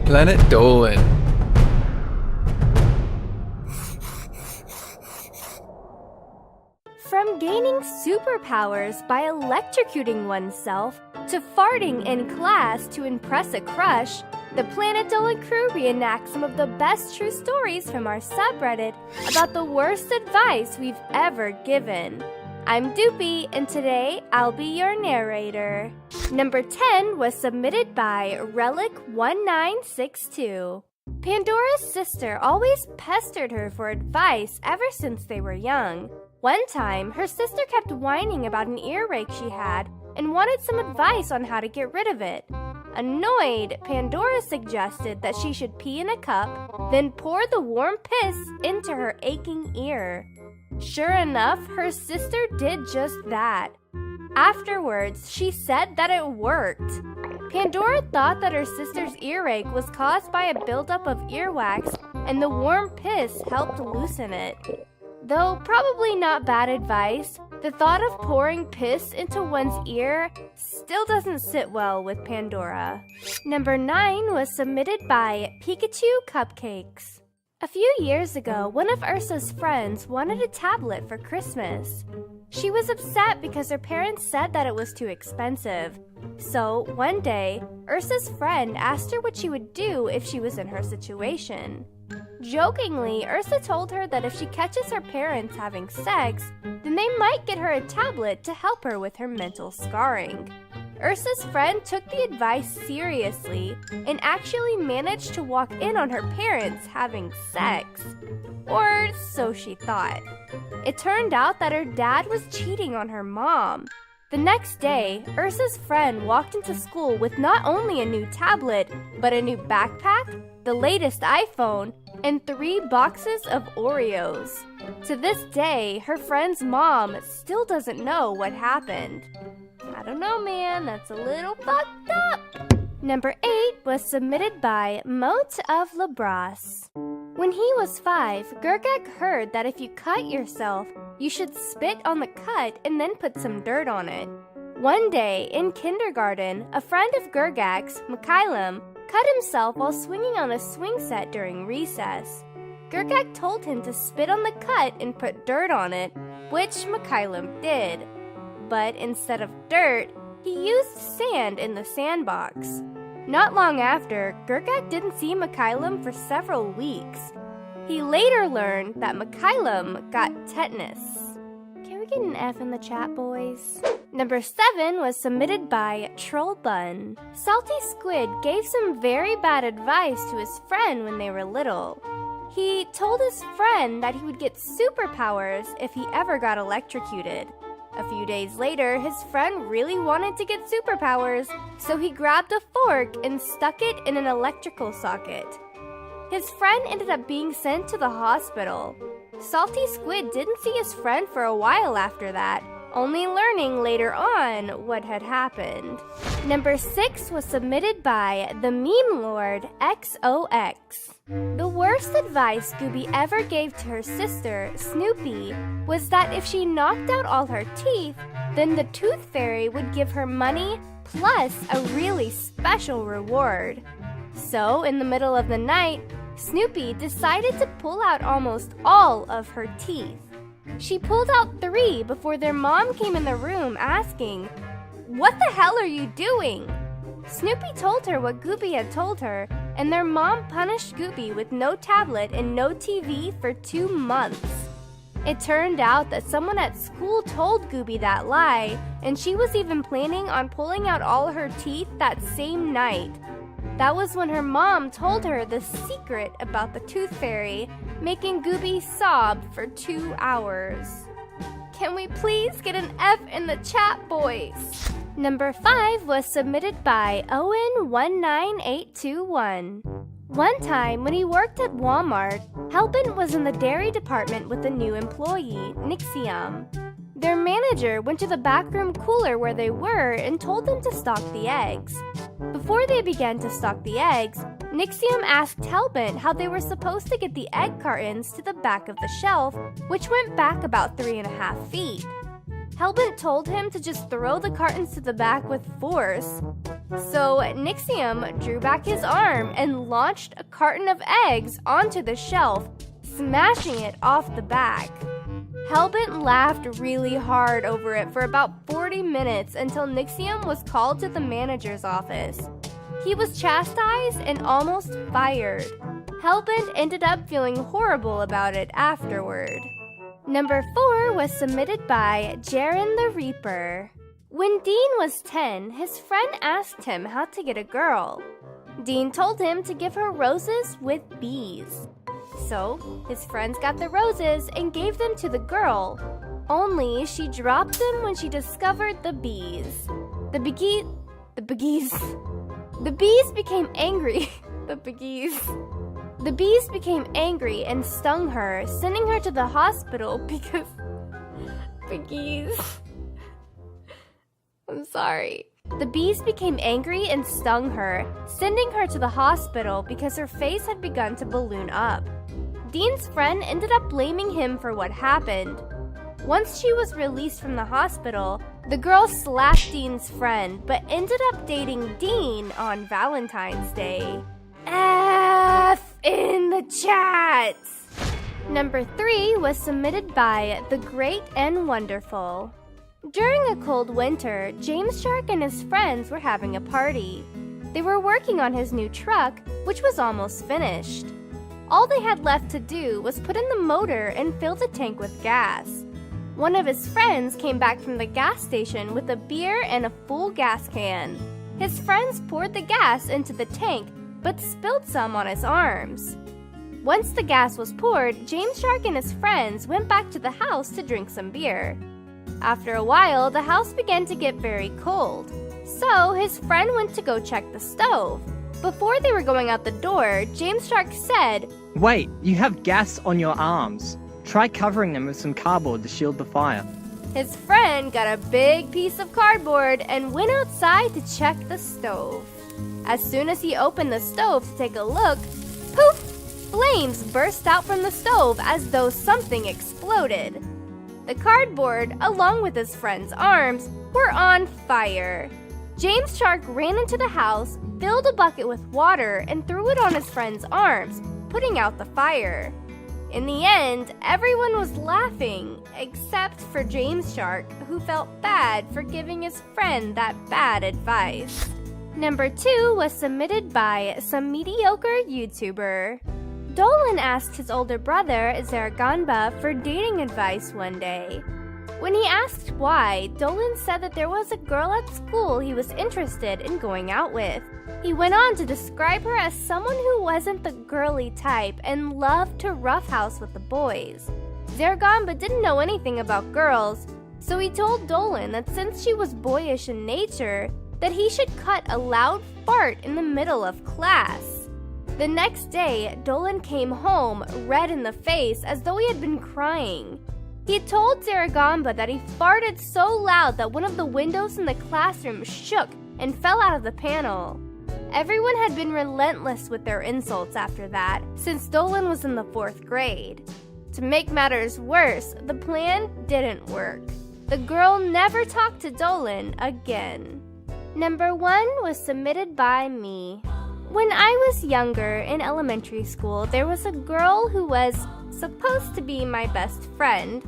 Planet Dolan. From gaining superpowers by electrocuting oneself, to farting in class to impress a crush, the Planet Dolan crew reenacts some of the best true stories from our subreddit about the worst advice we've ever given. I'm Doopy, and today I'll be your narrator. Number 10 was submitted by Relic1962. Pandora's sister always pestered her for advice ever since they were young. One time, her sister kept whining about an earache she had and wanted some advice on how to get rid of it. Annoyed, Pandora suggested that she should pee in a cup, then pour the warm piss into her aching ear. Sure enough, her sister did just that. Afterwards, she said that it worked. Pandora thought that her sister's earache was caused by a buildup of earwax, and the warm piss helped loosen it. Though probably not bad advice, the thought of pouring piss into one's ear still doesn't sit well with Pandora. Number 9 was submitted by PikachuCupcakez. A few years ago, one of Ursa's friends wanted a tablet for Christmas. She was upset because her parents said that it was too expensive. So, one day, Ursa's friend asked her what she would do if she was in her situation. Jokingly, Ursa told her that if she catches her parents having sex, then they might get her a tablet to help her with her mental scarring. Ursa's friend took the advice seriously and actually managed to walk in on her parents having sex. Or so she thought. It turned out that her dad was cheating on her mom. The next day, Ursa's friend walked into school with not only a new tablet, but a new backpack, the latest iPhone, and 3 boxes of Oreos. To this day, her friend's mom still doesn't know what happened. I don't know, man, that's a little fucked up. Number 8 was submitted by Mote-of-Lobross. When he was 5, Gergak heard that if you cut yourself, you should spit on the cut and then put some dirt on it. One day, in kindergarten, a friend of Gergak's, Mikhailem, cut himself while swinging on a swing set during recess. Gergak told him to spit on the cut and put dirt on it, which Mikhailem did. But instead of dirt, he used sand in the sandbox. Not long after, Gergak didn't see Mikhailem for several weeks. He later learned that Mikhailem got tetanus. Can we get an F in the chat, boys? Number 7 was submitted by TrolBun. Salty Squid gave some very bad advice to his friend when they were little. He told his friend that he would get superpowers if he ever got electrocuted. A few days later, his friend really wanted to get superpowers, so he grabbed a fork and stuck it in an electrical socket. His friend ended up being sent to the hospital. Salty Squid didn't see his friend for a while after that, only learning later on what had happened. Number 6 was submitted by TheMemeLordXOX. The worst advice Gooby ever gave to her sister, Snoopy, was that if she knocked out all her teeth, then the Tooth Fairy would give her money plus a really special reward. So, in the middle of the night, Snoopy decided to pull out almost all of her teeth. She pulled out 3 before their mom came in the room asking, "What the hell are you doing?" Snoopy told her what Gooby had told her, and their mom punished Gooby with no tablet and no TV for 2 months. It turned out that someone at school told Gooby that lie, and she was even planning on pulling out all her teeth that same night. That was when her mom told her the secret about the Tooth Fairy, making Gooby sob for 2 hours. Can we please get an F in the chat, boys? Number 5 was submitted by Owen19821. One time, when he worked at Walmart, Hellbent was in the dairy department with a new employee, Nixium. Their manager went to the backroom cooler where they were and told them to stock the eggs. Before they began to stock the eggs, Nixium asked Hellbent how they were supposed to get the egg cartons to the back of the shelf, which went back about 3.5 feet. Hellbent told him to just throw the cartons to the back with force. So Nixium drew back his arm and launched a carton of eggs onto the shelf, smashing it off the back. Hellbent laughed really hard over it for about 40 minutes until Nixium was called to the manager's office. He was chastised and almost fired. Hellbent ended up feeling horrible about it afterward. Number 4 was submitted by JerrinTheREAPER. When Dean was 10, his friend asked him how to get a girl. Dean told him to give her roses with bees. So, his friends got the roses and gave them to the girl. Only she dropped them when she discovered the bees. The bees became angry. The bees became angry and stung her, sending her to the hospital because... I'm sorry. The bees became angry and stung her, sending her to the hospital because her face had begun to balloon up. Dean's friend ended up blaming him for what happened. Once she was released from the hospital, the girl slapped Dean's friend, but ended up dating Dean on Valentine's Day. F in the chat! Number 3 was submitted by TheGreatAndWonderful. During a cold winter, James Shark and his friends were having a party. They were working on his new truck, which was almost finished. All they had left to do was put in the motor and fill the tank with gas. One of his friends came back from the gas station with a beer and a full gas can. His friends poured the gas into the tank, but spilled some on his arms. Once the gas was poured, James Shark and his friends went back to the house to drink some beer. After a while, the house began to get very cold, so his friend went to go check the stove. Before they were going out the door, James Shark said, "Wait, you have gas on your arms. Try covering them with some cardboard to shield the fire." His friend got a big piece of cardboard and went outside to check the stove. As soon as he opened the stove to take a look, poof! Flames burst out from the stove as though something exploded. The cardboard, along with his friend's arms, were on fire. James Shark ran into the house, filled a bucket with water, and threw it on his friend's arms, putting out the fire. In the end, everyone was laughing, except for James Shark, who felt bad for giving his friend that bad advice. Number 2 was submitted by SomeMediocreYoutuber. Dolan asked his older brother, Zaraganba, for dating advice one day. When he asked why, Dolan said that there was a girl at school he was interested in going out with. He went on to describe her as someone who wasn't the girly type and loved to roughhouse with the boys. Zaraganba didn't know anything about girls, so he told Dolan that since she was boyish in nature, that he should cut a loud fart in the middle of class. The next day, Dolan came home, red in the face, as though he had been crying. He told Zaraganba that he farted so loud that one of the windows in the classroom shook and fell out of the panel. Everyone had been relentless with their insults after that, since Dolan was in the 4th grade. To make matters worse, the plan didn't work. The girl never talked to Dolan again. Number 1 was submitted by me. When I was younger, in elementary school, there was a girl who was supposed to be my best friend.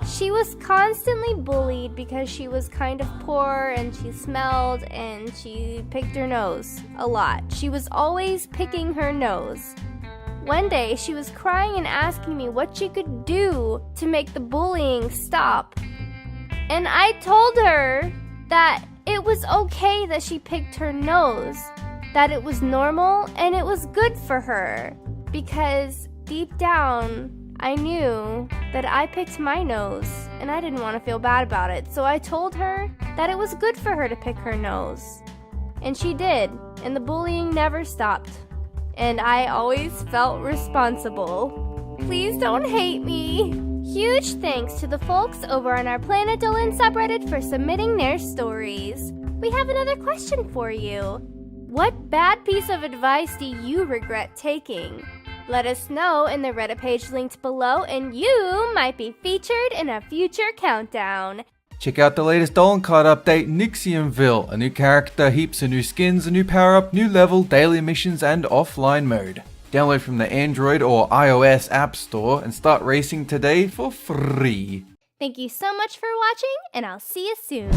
She was constantly bullied because she was kind of poor and she smelled and she picked her nose a lot. She was always picking her nose. One day, she was crying and asking me what she could do to make the bullying stop. And I told her that it was okay that she picked her nose, that it was normal and it was good for her, because deep down, I knew that I picked my nose and I didn't want to feel bad about it. So I told her that it was good for her to pick her nose. And she did, and the bullying never stopped. And I always felt responsible. Please don't hate me. Huge thanks to the folks over on our Planet Dolan subreddit for submitting their stories. We have another question for you. What bad piece of advice do you regret taking? Let us know in the Reddit page linked below, and you might be featured in a future countdown. Check out the latest Dolan card update, Nixiumville, a new character, heaps of new skins, a new power up, new level, daily missions and offline mode. Download from the Android or iOS App Store and start racing today for free. Thank you so much for watching, and I'll see you soon.